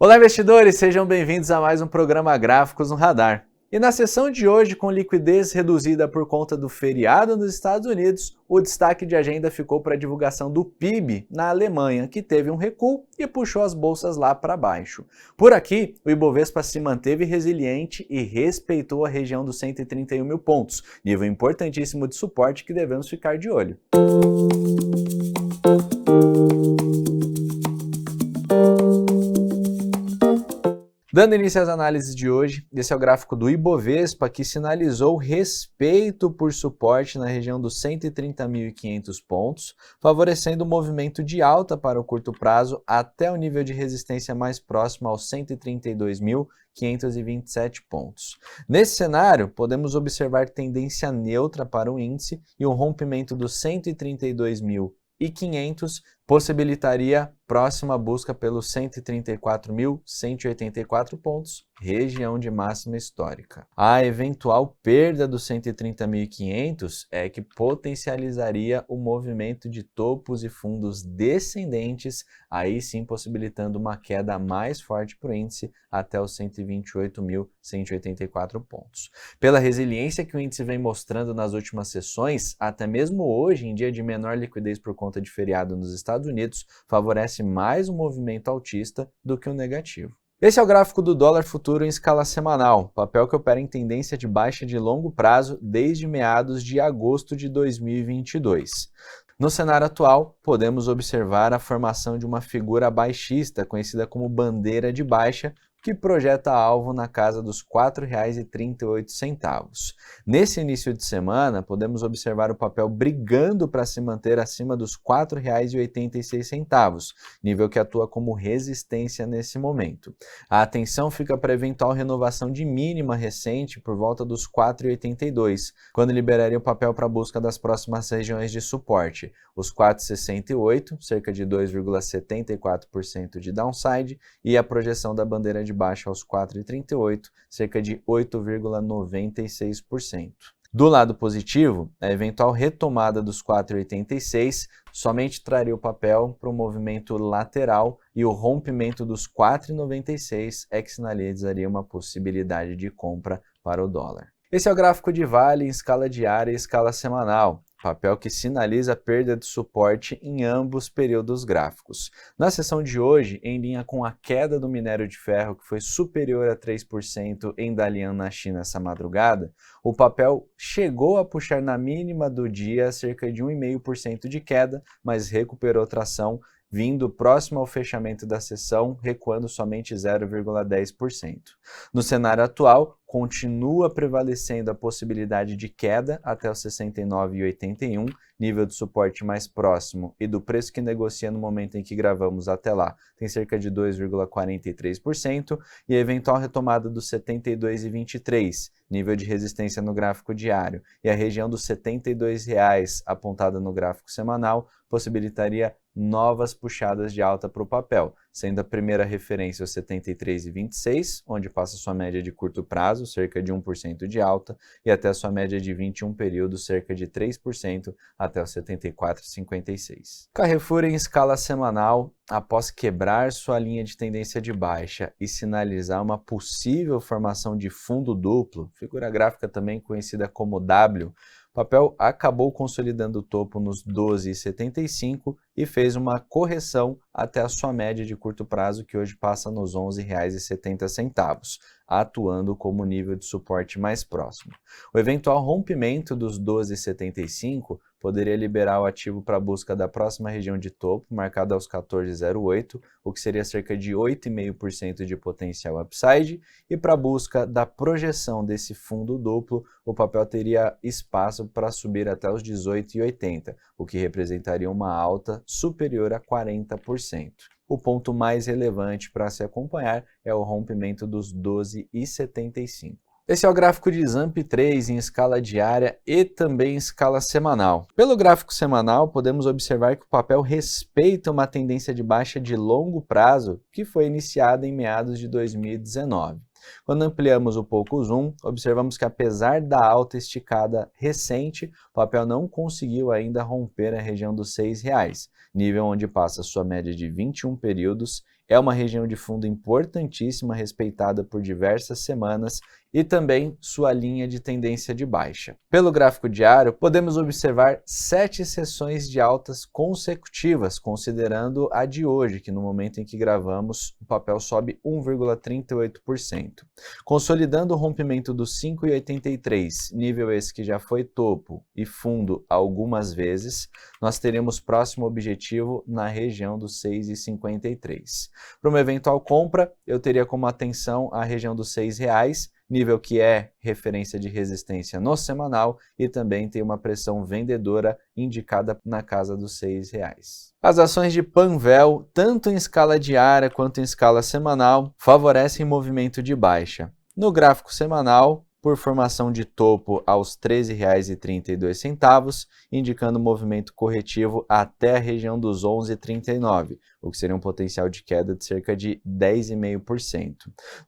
Olá, investidores! Sejam bem-vindos a mais um programa Gráficos no Radar. E na sessão de hoje, com liquidez reduzida por conta do feriado nos Estados Unidos, o destaque de agenda ficou para a divulgação do PIB na Alemanha, que teve um recuo e puxou as bolsas lá para baixo. Por aqui, o Ibovespa se manteve resiliente e respeitou a região dos 131 mil pontos, nível importantíssimo de suporte que devemos ficar de olho. Dando início às análises de hoje, esse é o gráfico do Ibovespa, que sinalizou respeito por suporte na região dos 130.500 pontos, favorecendo o movimento de alta para o curto prazo até o nível de resistência mais próximo aos 132.527 pontos. Nesse cenário, podemos observar tendência neutra para o índice e um rompimento dos 132.500 possibilitaria próxima busca pelos 134.184 pontos, região de máxima histórica. A eventual perda dos 130.500 é que potencializaria o movimento de topos e fundos descendentes, aí sim possibilitando uma queda mais forte para o índice até os 128.184 pontos. Pela resiliência que o índice vem mostrando nas últimas sessões, até mesmo hoje, em dia de menor liquidez por conta de feriado nos Estados Unidos, favorece mais um movimento altista do que o negativo. Esse é o gráfico do dólar futuro em escala semanal, papel que opera em tendência de baixa de longo prazo desde meados de agosto de 2022. No cenário atual, podemos observar a formação de uma figura baixista, conhecida como bandeira de baixa, que projeta alvo na casa dos R$ 4,38. Nesse início de semana, podemos observar o papel brigando para se manter acima dos R$ 4,86, nível que atua como resistência nesse momento. A atenção fica para eventual renovação de mínima recente por volta dos R$ 4,82, quando liberaria o papel para a busca das próximas regiões de suporte, os 4,68, cerca de 2,74% de downside, e a projeção da bandeira de baixa aos 4,38, cerca de 8,96%. Do lado positivo, a eventual retomada dos 4,86 somente traria o papel para um movimento lateral e o rompimento dos 4,96 é que sinalizaria uma possibilidade de compra para o dólar. Esse é o gráfico de Vale em escala diária e escala semanal, papel que sinaliza a perda de suporte em ambos períodos gráficos. Na sessão de hoje, em linha com a queda do minério de ferro, que foi superior a 3% em Dalian na China essa madrugada, o papel chegou a puxar na mínima do dia cerca de 1,5% de queda, mas recuperou tração, vindo próximo ao fechamento da sessão, recuando somente 0,10%. No cenário atual, continua prevalecendo a possibilidade de queda até os 69,81, nível de suporte mais próximo, e do preço que negocia no momento em que gravamos até lá tem cerca de 2,43%, e a eventual retomada dos 72,23, nível de resistência no gráfico diário, e a região dos R$ 72,00 apontada no gráfico semanal, possibilitaria novas puxadas de alta para o papel, sendo a primeira referência os 73,26, onde passa sua média de curto prazo, cerca de 1% de alta, e até a sua média de 21 períodos, cerca de 3%, até os 74,56. Carrefour em escala semanal, após quebrar sua linha de tendência de baixa e sinalizar uma possível formação de fundo duplo, figura gráfica também conhecida como W, o papel acabou consolidando o topo nos 12,75 e fez uma correção até a sua média de curto prazo, que hoje passa nos R$ 11,70, atuando como nível de suporte mais próximo. O eventual rompimento dos 12,75 poderia liberar o ativo para a busca da próxima região de topo, marcada aos 14,08, o que seria cerca de 8,5% de potencial upside, e para a busca da projeção desse fundo duplo, o papel teria espaço para subir até os 18,80, o que representaria uma alta superior a 40%. O ponto mais relevante para se acompanhar é o rompimento dos 12,75. Esse é o gráfico de ZAMP3 em escala diária e também em escala semanal. Pelo gráfico semanal, podemos observar que o papel respeita uma tendência de baixa de longo prazo que foi iniciada em meados de 2019. Quando ampliamos um pouco o zoom, observamos que apesar da alta esticada recente, o papel não conseguiu ainda romper a região dos R$ 6,00, nível onde passa sua média de 21 períodos é uma região de fundo importantíssima, respeitada por diversas semanas, e também sua linha de tendência de baixa. Pelo gráfico diário, podemos observar 7 sessões de altas consecutivas, considerando a de hoje, que no momento em que gravamos, o papel sobe 1,38%. Consolidando o rompimento dos 5,83, nível esse que já foi topo e fundo algumas vezes, nós teremos próximo objetivo na região dos 6,53. Para uma eventual compra, eu teria como atenção a região dos R$6, nível que é referência de resistência no semanal e também tem uma pressão vendedora indicada na casa dos R$6. As ações de Panvel, tanto em escala diária quanto em escala semanal, favorecem movimento de baixa. No gráfico semanal, por formação de topo aos R$ 13,32, indicando movimento corretivo até a região dos 11,39, o que seria um potencial de queda de cerca de 10,5%.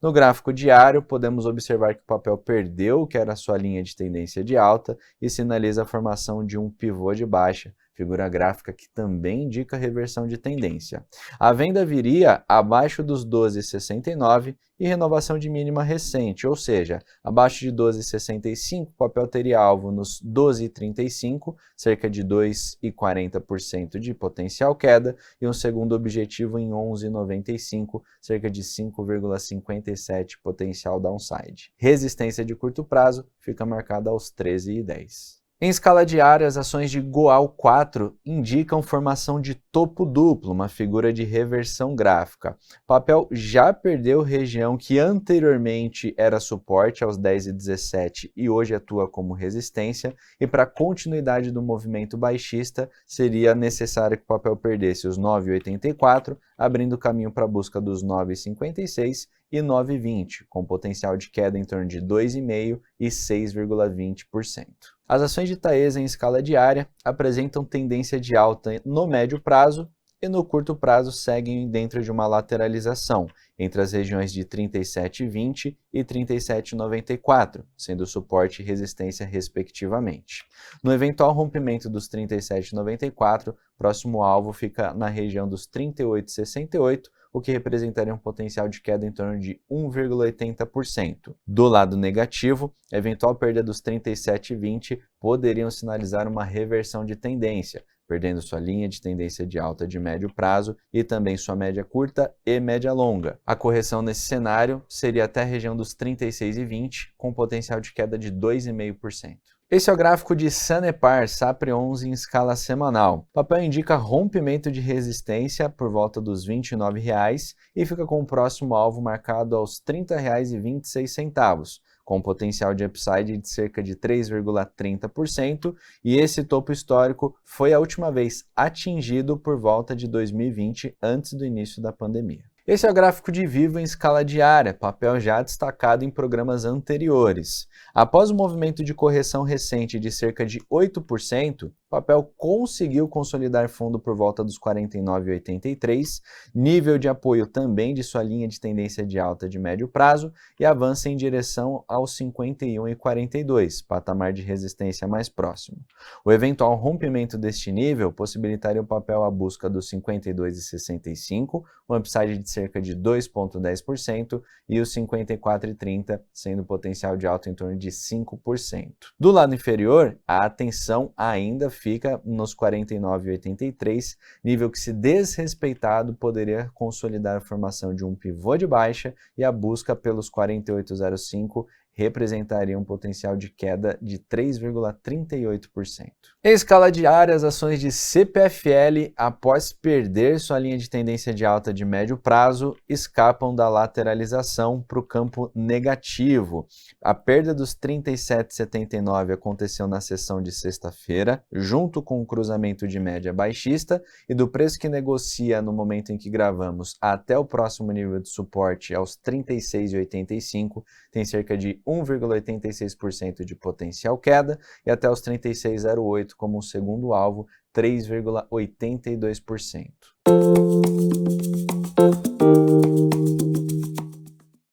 No gráfico diário, podemos observar que o papel perdeu o que era a sua linha de tendência de alta e sinaliza a formação de um pivô de baixa, figura gráfica que também indica reversão de tendência. A venda viria abaixo dos 12,69 e renovação de mínima recente, ou seja, abaixo de 12,65 o papel teria alvo nos 12,35, cerca de 2,40% de potencial queda, e um segundo objetivo em 11,95, cerca de 5,57% potencial downside. Resistência de curto prazo fica marcada aos 13,10. Em escala diária, as ações de Goal 4 indicam formação de topo duplo, uma figura de reversão gráfica. O papel já perdeu região que anteriormente era suporte aos 10,17 e hoje atua como resistência, e para a continuidade do movimento baixista seria necessário que o papel perdesse os 9,84, abrindo caminho para a busca dos 9,56 e 9,20, com potencial de queda em torno de 2,5% e 6,20%. As ações de Taesa em escala diária apresentam tendência de alta no médio prazo e no curto prazo seguem dentro de uma lateralização entre as regiões de 37,20 e 37,94, sendo suporte e resistência respectivamente. No eventual rompimento dos 37,94, próximo alvo fica na região dos 38,68, o que representaria um potencial de queda em torno de 1,80%. Do lado negativo, a eventual perda dos 37,20 poderiam sinalizar uma reversão de tendência, perdendo sua linha de tendência de alta de médio prazo e também sua média curta e média longa. A correção nesse cenário seria até a região dos 36,20, com potencial de queda de 2,5%. Esse é o gráfico de Sanepar SAPRE 11 em escala semanal. O papel indica rompimento de resistência por volta dos R$ 29,00 e fica com o próximo alvo marcado aos R$ 30,26, com potencial de upside de cerca de 3,30%, e esse topo histórico foi a última vez atingido por volta de 2020, antes do início da pandemia. Esse é o gráfico de Vivo em escala diária, papel já destacado em programas anteriores. Após o movimento de correção recente de cerca de 8%, o papel conseguiu consolidar fundo por volta dos 49,83, nível de apoio também de sua linha de tendência de alta de médio prazo, e avança em direção aos 51,42, patamar de resistência mais próximo. O eventual rompimento deste nível possibilitaria o papel à busca dos 52,65, um upside de cerca de 2,10%, e os 54,30, sendo potencial de alta em torno de 5%. Do lado inferior, a atenção ainda fica nos 49,83, nível que, se desrespeitado, poderia consolidar a formação de um pivô de baixa, e a busca pelos 48,05 representaria um potencial de queda de 3,38%. Em escala diária, as ações de CPFL, após perder sua linha de tendência de alta de médio prazo, escapam da lateralização para o campo negativo. A perda dos 37,79 aconteceu na sessão de sexta-feira, junto com o cruzamento de média baixista, e do preço que negocia no momento em que gravamos até o próximo nível de suporte aos 36,85, tem cerca de 1,86% de potencial queda, e até os 36,08 como um segundo alvo, 3,82%.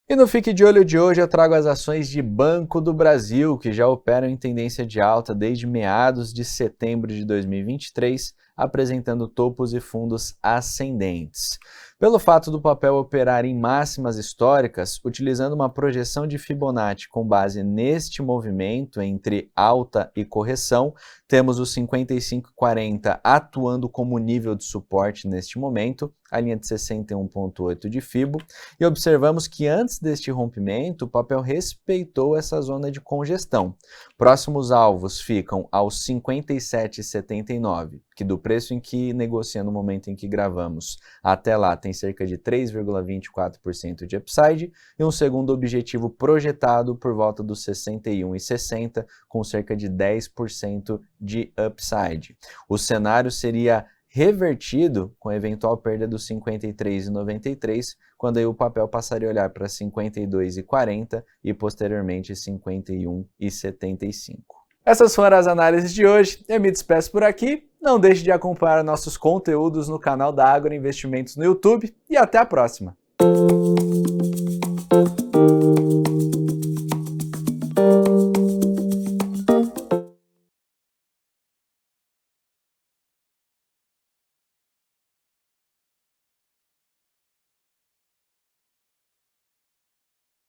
E no Fique de Olho de hoje eu trago as ações de Banco do Brasil, que já operam em tendência de alta desde meados de setembro de 2023, apresentando topos e fundos ascendentes. Pelo fato do papel operar em máximas históricas, utilizando uma projeção de Fibonacci com base neste movimento entre alta e correção, temos o 55,40 atuando como nível de suporte neste momento, a linha de 61,8 de Fibo, e observamos que antes deste rompimento, o papel respeitou essa zona de congestão. Próximos alvos ficam aos 57,79, que do preço em que negocia no momento em que gravamos até lá tem cerca de 3,24% de upside, e um segundo objetivo projetado por volta dos 61,60, com cerca de 10% de upside. O cenário seria revertido com a eventual perda dos 53,93, quando aí o papel passaria a olhar para 52,40 e posteriormente 51,75. Essas foram as análises de hoje. Eu me despeço por aqui. Não deixe de acompanhar nossos conteúdos no canal da Ágora Investimentos no YouTube e até a próxima!